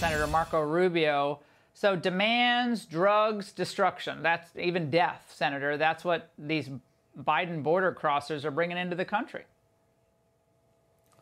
Senator Marco Rubio. So demands, drugs, destruction. That's even death, Senator. That's what these Biden border crossers are bringing into the country.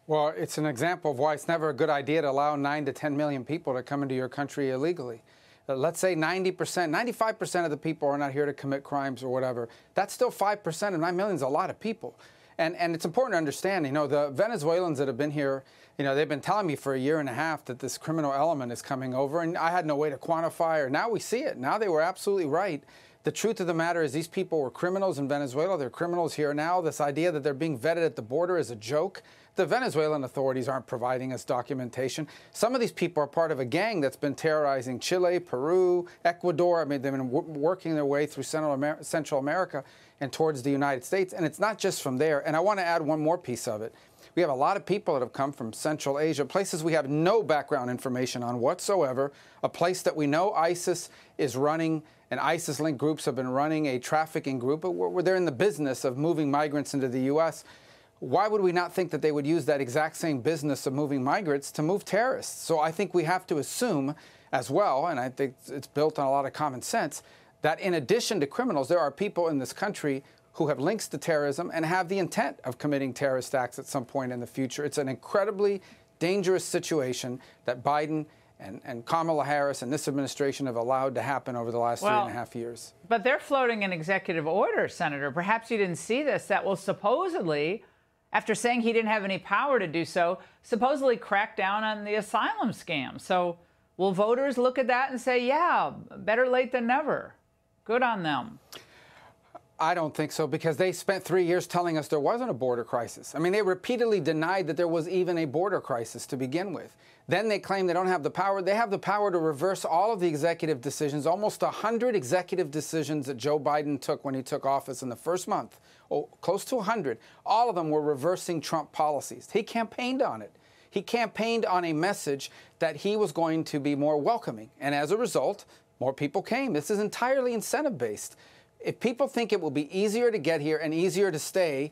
Well, it's an example of why it's never a good idea to allow 9 to 10 million people to come into your country illegally. Let's say 90%, 95% of the people are not here to commit crimes or whatever. That's still 5% of 9 million is a lot of people. And it's important to understand, the Venezuelans that have been here, they've been telling me for a year and a half that this criminal element is coming over, and I had no way to quantify, or now we see it. Now they were absolutely right. The truth of the matter is these people were criminals in Venezuela. They're criminals here now. This idea that they're being vetted at the border is a joke. The Venezuelan authorities aren't providing us documentation. Some of these people are part of a gang that's been terrorizing Chile, Peru, Ecuador. I mean, they've been working their way through Central America and towards the United States. And it's not just from there. And I want to add one more piece of it. We have a lot of people that have come from Central Asia, places we have no background information on whatsoever, a place that we know ISIS is running, and ISIS-linked groups have been running a trafficking group, but where they're in the business of moving migrants into the U.S. Why would we not think that they would use that exact same business of moving migrants to move terrorists? So I think we have to assume as well, and I think it's built on a lot of common sense, that in addition to criminals, there are people in this country who have links to terrorism and have the intent of committing terrorist acts at some point in the future. It's an incredibly dangerous situation that Biden and Kamala Harris and this administration have allowed to happen over the last 3.5 years. But they're floating an executive order, Senator. Perhaps you didn't see this, that will supposedly, after saying he didn't have any power to do so, supposedly crack down on the asylum scam. So will voters look at that and say, yeah, better late than never? Good on them. I don't think so, because they spent 3 years telling us there wasn't a border crisis. I mean, they repeatedly denied that there was even a border crisis to begin with. Then they claim they don't have the power. They have the power to reverse all of the executive decisions, almost 100 executive decisions that Joe Biden took when he took office in the first month. Oh, close to 100. All of them were reversing Trump policies. He campaigned on it. He campaigned on a message that he was going to be more welcoming. And as a result, more people came. This is entirely incentive-based. If people think it will be easier to get here and easier to stay,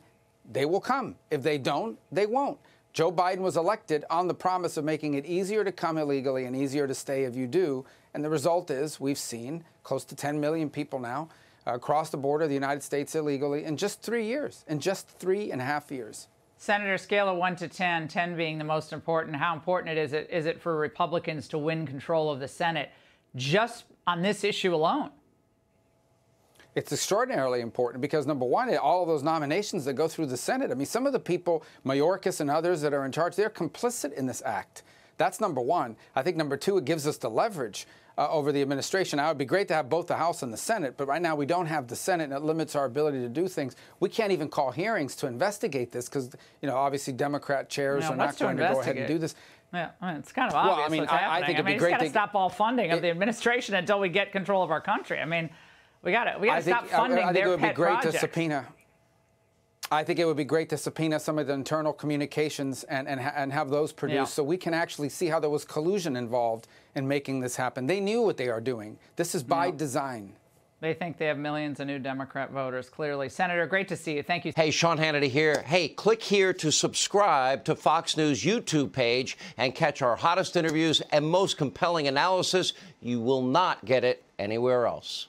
they will come. If they don't, they won't. Joe Biden was elected on the promise of making it easier to come illegally and easier to stay if you do. And the result is we've seen close to 10 million people now cross the border of the United States illegally in just 3 years, in just 3.5 years. Senator, scale of 1 to 10, 10 being the most important. How important is it for Republicans to win control of the Senate just on this issue alone? It's extraordinarily important because, number one, all of those nominations that go through the Senate, I mean, some of the people, Mayorkas and others that are in charge, they're complicit in this act. That's number one. I think number two, it gives us the leverage over the administration. Now, it would be great to have both the House and the Senate, but right now we don't have the Senate, and it limits our ability to do things. We can't even call hearings to investigate this because, obviously Democrat chairs are not going to go ahead and do this. Yeah, I mean, it's kind of obvious. Well, I mean, what's happening. I think it'd be great to stop all funding of the administration until we get control of our country. I mean, we got to stop funding I think their it would be pet great projects. to subpoena. I think it would be great to subpoena some of the internal communications and have those produced so we can actually see how there was collusion involved in making this happen. They knew what they are doing. This is by design. They think they have millions of new Democrat voters, clearly. Senator, great to see you. Thank you. Hey, Sean Hannity here. Hey, click here to subscribe to Fox News YouTube page and catch our hottest interviews and most compelling analysis. You will not get it anywhere else.